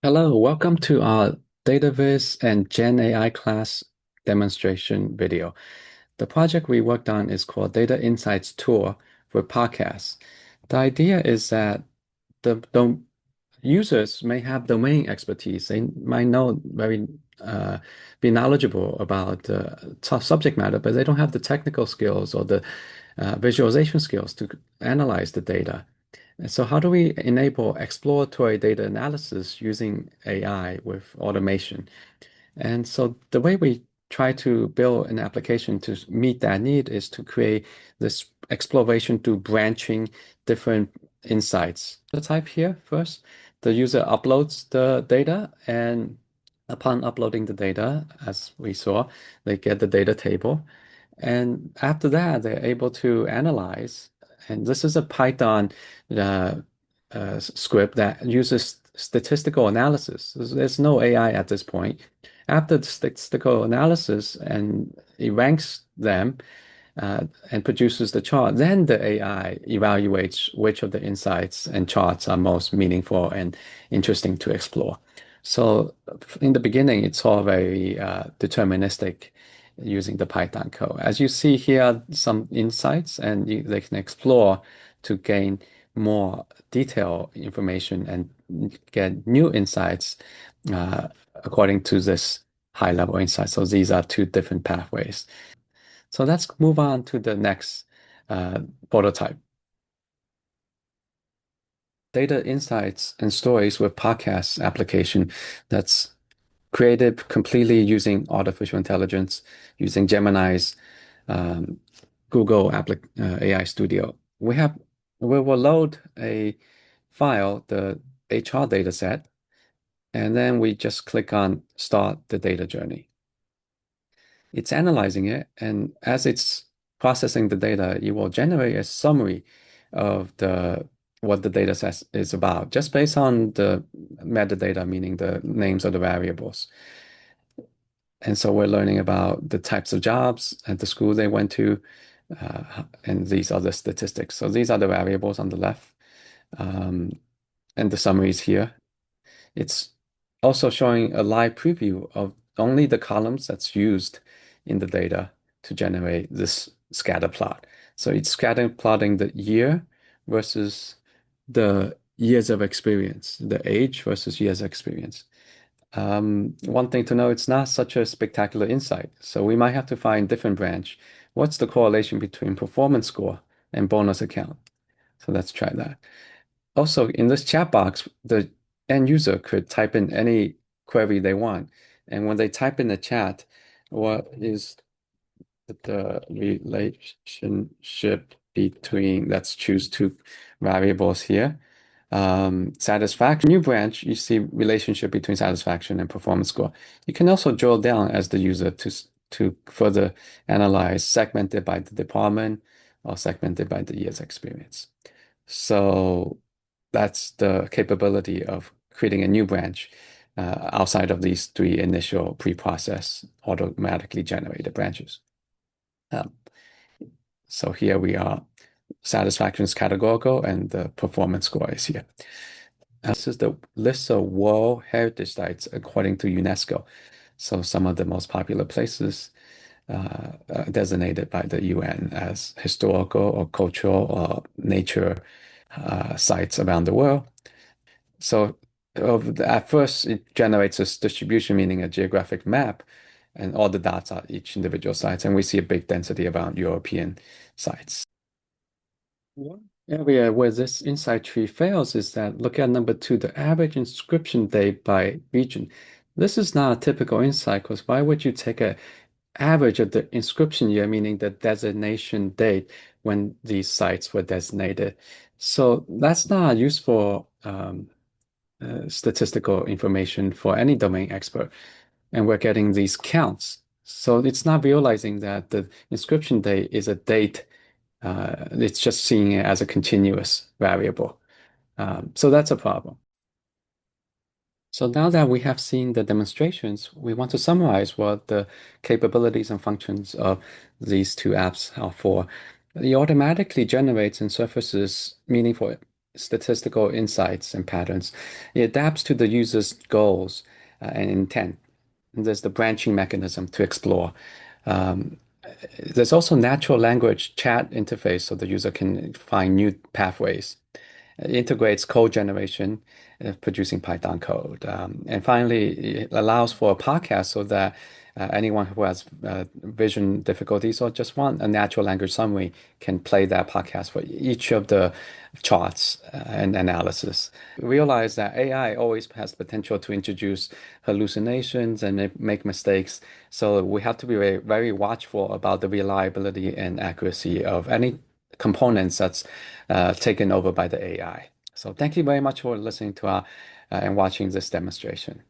Hello, welcome to our DataVis and Gen AI class demonstration video. The project we worked on is called Data Insights Tour for podcasts. The idea is that the users may have domain expertise. They might know uh, be knowledgeable about the subject matter, but they don't have the technical skills or the visualization skills to analyze the data. And so how do we enable exploratory data analysis using AI with automation? And so the way we try to build an application to meet that need is to create this exploration through branching different insights. The type here first, the user uploads the data, and upon uploading the data, as we saw, they get the data table. And after that, they're able to analyze. And this is a Python uh, script that uses statistical analysis. There's no AI at this point. After the statistical analysis, and it ranks them and produces the chart, then the AI evaluates which of the insights and charts are most meaningful and interesting to explore. So in the beginning, it's all very deterministic using the Python code. As you see here, some insights, and they can explore to gain more detailed information and get new insights uh, according to this high-level insight. So these are two different pathways. So let's move on to the next uh, prototype. Data insights and stories with podcast application that's created completely using artificial intelligence, using Gemini's um, Google AI Studio. We will load a file, the HR data set, and then we just click on Start the Data Journey. It's analyzing it, and as it's processing the data, it will generate a summary of the what the data set is about, just based on the metadata, meaning the names of the variables. And so we're learning about the types of jobs at the school they went to, and these are the statistics. So these are the variables on the left, um, and the summaries here. It's also showing a live preview of only the columns that's used in the data to generate this scatter plot. So it's scatter plotting the year versus the years of experience, the age versus years of experience. One thing to know, it's not such a spectacular insight. So we might have to find different branch. What's the correlation between performance score and bonus account? So let's try that. Also, in this chat box, the end user could type in any query they want. And when they type in the chat, what is the relationship between, let's choose two variables here. Satisfaction, new branch, you see relationship between satisfaction and performance score. You can also drill down as the user to further analyze, segmented by the department or segmented by the year's experience. So that's the capability of creating a new branch outside of these three initial pre-process automatically generated branches. Um, so here we are, satisfaction is categorical and the performance score is here. This is the list of World Heritage Sites according to UNESCO. So some of the most popular places designated by the UN as historical or cultural or nature sites around the world. So at first, it generates this distribution, meaning a geographic map, and all the dots are each individual sites. And we see a big density around European sites. One area where this insight tree fails is that look at number two, the average inscription date by region. This is not a typical insight because why would you take a average of the inscription year, meaning the designation date when these sites were designated? So that's not useful statistical information for any domain expert. And we're getting these counts. So it's not realizing that the inscription date is a date. It's just seeing it as a continuous variable. So that's a problem. So now that we have seen the demonstrations, we want to summarize what the capabilities and functions of these two apps are for. It automatically generates and surfaces meaningful statistical insights and patterns. It adapts to the user's goals and intent. And there's the branching mechanism to explore. Um, there's also natural language chat interface so the user can find new pathways. It integrates code generation, producing Python code. And finally, it allows for a podcast so that anyone who has vision difficulties or just want a natural language summary can play that podcast for each of the charts and analysis. Realize that AI always has potential to introduce hallucinations and make mistakes. So we have to be very, very watchful about the reliability and accuracy of any components that's taken over by the AI. So thank you very much for listening to our and watching this demonstration.